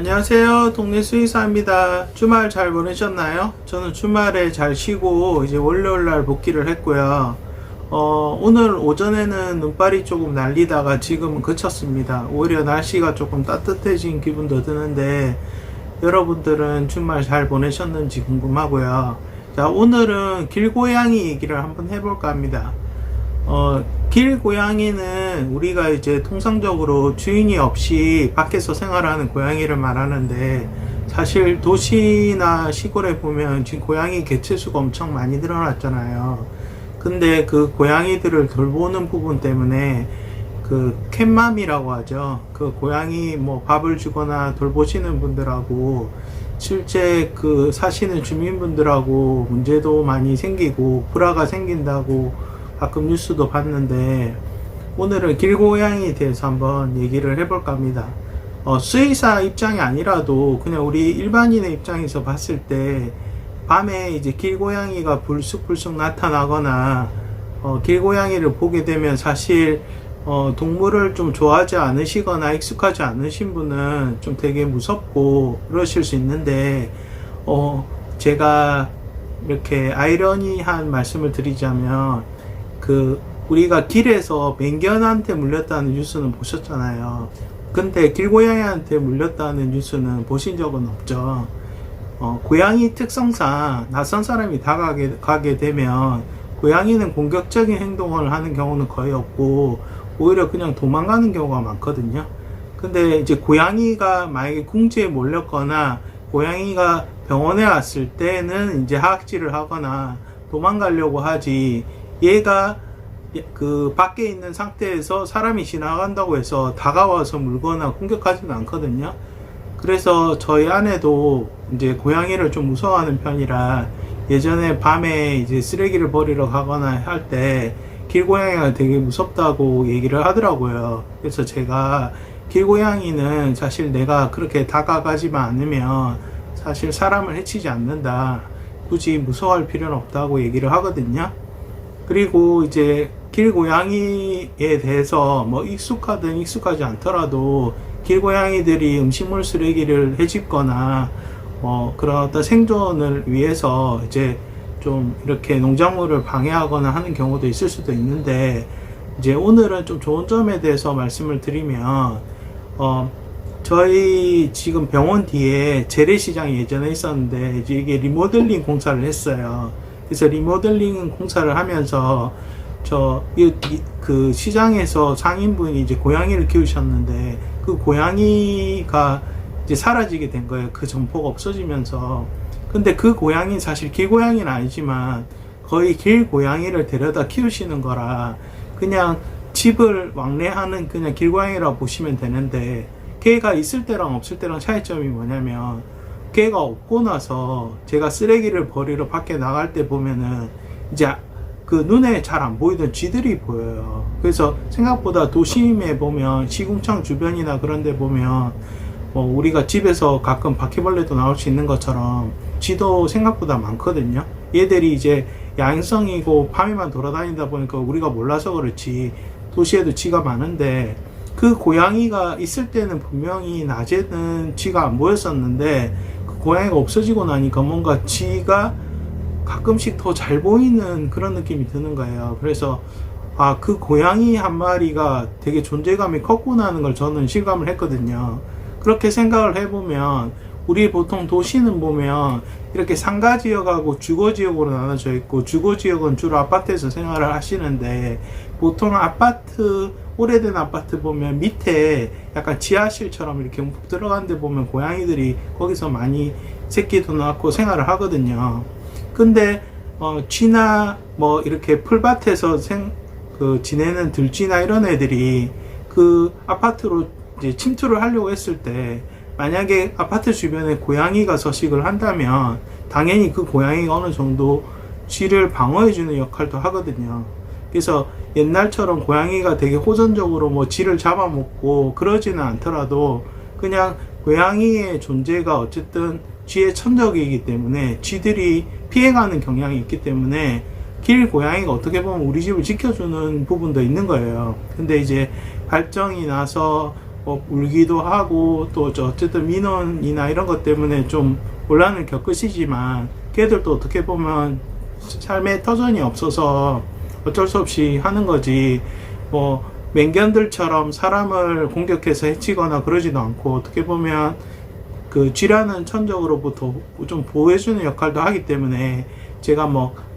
안녕하세요. 동네 수의사입니다. 주말 잘 보내셨나요? 저는 주말에 잘 쉬고 이제 월요일날 복귀를 했고요. 오늘 오전에는 눈발이 조금 날리다가 지금은 그쳤습니다. 오히려 날씨가 조금 따뜻해진 기분도 드는데 여러분들은 주말 잘 보내셨는지 궁금하고요. 자, 오늘은 길고양이 얘기를 한번 해볼까 합니다. 길고양이는 우리가 이제 통상적으로 주인이 없이 밖에서 생활하는 고양이를 말하는데, 사실 도시나 시골에 보면 지금 고양이 개체수가 엄청 많이 늘어났잖아요. 근데 그 고양이들을 돌보는 부분 때문에 그 캣맘이라고 하죠. 그 고양이 뭐 밥을 주거나 돌보시는 분들하고 실제 그 사시는 주민분들하고 문제도 많이 생기고 불화가 생긴다고 가끔 뉴스도 봤는데, 오늘은 길고양이에 대해서 한번 얘기를 해볼까 합니다. 수의사 입장이 아니라도 그냥 우리 일반인의 입장에서 봤을 때 밤에 이제 길고양이가 불쑥불쑥 나타나거나 길고양이를 보게 되면 사실 동물을 좀 좋아하지 않으시거나 익숙하지 않으신 분은 좀 되게 무섭고 그러실 수 있는데, 제가 이렇게 아이러니한 말씀을 드리자면, 우리가 길에서 맹견한테 물렸다는 뉴스는 보셨잖아요. 근데 길고양이한테 물렸다는 뉴스는 보신 적은 없죠. 고양이 특성상 낯선 사람이 다가가게 되면 고양이는 공격적인 행동을 하는 경우는 거의 없고 오히려 그냥 도망가는 경우가 많거든요. 근데 이제 고양이가 만약에 궁지에 몰렸거나 고양이가 병원에 왔을 때는 이제 하악질을 하거나 도망가려고 하지, 얘가 그 밖에 있는 상태에서 사람이 지나간다고 해서 다가와서 물거나 공격하지는 않거든요. 그래서 저희 아내도 이제 고양이를 좀 무서워하는 편이라 예전에 밤에 이제 쓰레기를 버리러 가거나 할 때 길고양이가 되게 무섭다고 얘기를 하더라고요. 그래서 제가 길고양이는 사실 내가 그렇게 다가가지만 않으면 사실 사람을 해치지 않는다, 굳이 무서워할 필요는 없다고 얘기를 하거든요. 그리고 이제 길고양이에 대해서 뭐 익숙하든 익숙하지 않더라도 길고양이들이 음식물 쓰레기를 해집거나 그런 어떤 생존을 위해서 이제 좀 이렇게 농작물을 방해하거나 하는 경우도 있을 수도 있는데, 이제 오늘은 좀 좋은 점에 대해서 말씀을 드리면, 저희 지금 병원 뒤에 재래시장이 예전에 있었는데 이제 이게 리모델링 공사를 했어요. 그래서 리모델링 공사를 하면서 그 시장에서 상인분이 이제 고양이를 키우셨는데 그 고양이가 이제 사라지게 된 거예요. 그 점포가 없어지면서. 근데 그 고양이는 사실 길고양이는 아니지만 거의 길고양이를 데려다 키우시는 거라 그냥 집을 왕래하는 그냥 길고양이라고 보시면 되는데, 걔가 있을 때랑 없을 때랑 차이점이 뭐냐면, 걔가 없고 나서 제가 쓰레기를 버리러 밖에 나갈 때 보면은 이제 그 눈에 잘 안 보이던 쥐들이 보여요. 그래서 생각보다 도심에 보면 시궁창 주변이나 그런 데 보면 우리가 집에서 가끔 바퀴벌레도 나올 수 있는 것처럼 쥐도 생각보다 많거든요. 얘들이 이제 야행성이고 밤에만 돌아다니다 보니까 우리가 몰라서 그렇지 도시에도 쥐가 많은데, 그 고양이가 있을 때는 분명히 낮에는 쥐가 안 보였었는데 그 고양이가 없어지고 나니까 뭔가 쥐가 가끔씩 더 잘 보이는 그런 느낌이 드는 거예요. 그래서 그 고양이 한 마리가 되게 존재감이 컸구나 하는 걸 저는 실감을 했거든요. 그렇게 생각을 해보면 우리 보통 도시는 보면 이렇게 상가지역하고 주거지역으로 나눠져 있고, 주거지역은 주로 아파트에서 생활을 하시는데 보통 아파트, 오래된 아파트 보면 밑에 약간 지하실처럼 이렇게 움푹 들어간 데 보면 고양이들이 거기서 많이 새끼도 낳고 생활을 하거든요. 근데 쥐나 뭐 이렇게 풀밭에서 지내는 들쥐나 이런 애들이 그 아파트로 이제 침투를 하려고 했을 때, 만약에 아파트 주변에 고양이가 서식을 한다면 당연히 그 고양이가 어느 정도 쥐를 방어해주는 역할도 하거든요. 그래서 옛날처럼 고양이가 되게 호전적으로 뭐 쥐를 잡아먹고 그러지는 않더라도 그냥 고양이의 존재가 어쨌든 쥐의 천적이기 때문에 쥐들이 피해가는 경향이 있기 때문에 길고양이가 어떻게 보면 우리 집을 지켜주는 부분도 있는 거예요. 근데 이제 발정이 나서 울기도 하고 또 어쨌든 민원이나 이런 것 때문에 좀 곤란을 겪으시지만 걔들도 어떻게 보면 삶의 터전이 없어서 어쩔 수 없이 하는 거지 맹견들처럼 사람을 공격해서 해치거나 그러지도 않고 어떻게 보면 그 쥐라는 천적으로부터 좀 보호해주는 역할도 하기 때문에 제가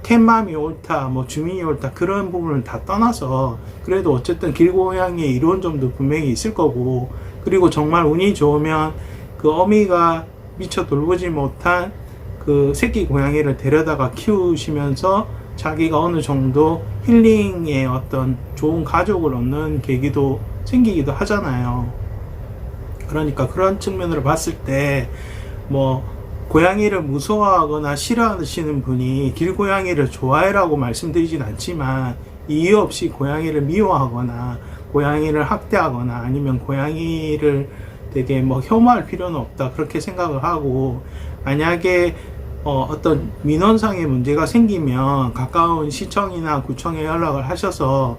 캣맘이 옳다, 주민이 옳다 그런 부분을 다 떠나서 그래도 어쨌든 길고양이에 이로운 점도 분명히 있을 거고 그리고 정말 운이 좋으면 그 어미가 미처 돌보지 못한 그 새끼 고양이를 데려다가 키우시면서 자기가 어느 정도 힐링의 어떤 좋은 가족을 얻는 계기도 생기기도 하잖아요. 그러니까 그런 측면으로 봤을 때 고양이를 무서워하거나 싫어하시는 분이 길고양이를 좋아해라고 말씀드리진 않지만 이유 없이 고양이를 미워하거나 고양이를 학대하거나 아니면 고양이를 되게 혐오할 필요는 없다 그렇게 생각을 하고 만약에 어떤 민원상의 문제가 생기면 가까운 시청이나 구청에 연락을 하셔서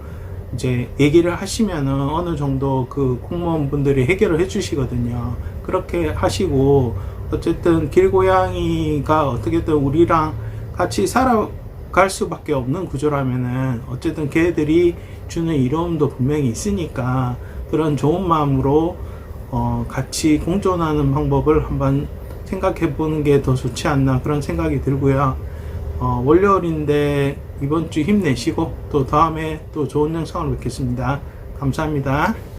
이제 얘기를 하시면은 어느 정도 그 공무원분들이 해결을 해 주시거든요. 그렇게 하시고 어쨌든 길고양이가 어떻게든 우리랑 같이 살아갈 수밖에 없는 구조라면은 어쨌든 걔들이 주는 이로움도 분명히 있으니까 그런 좋은 마음으로 같이 공존하는 방법을 한번 생각해 보는 게 더 좋지 않나 그런 생각이 들고요. 월요일인데 이번 주 힘내시고 또 다음에 또 좋은 영상을 뵙겠습니다. 감사합니다.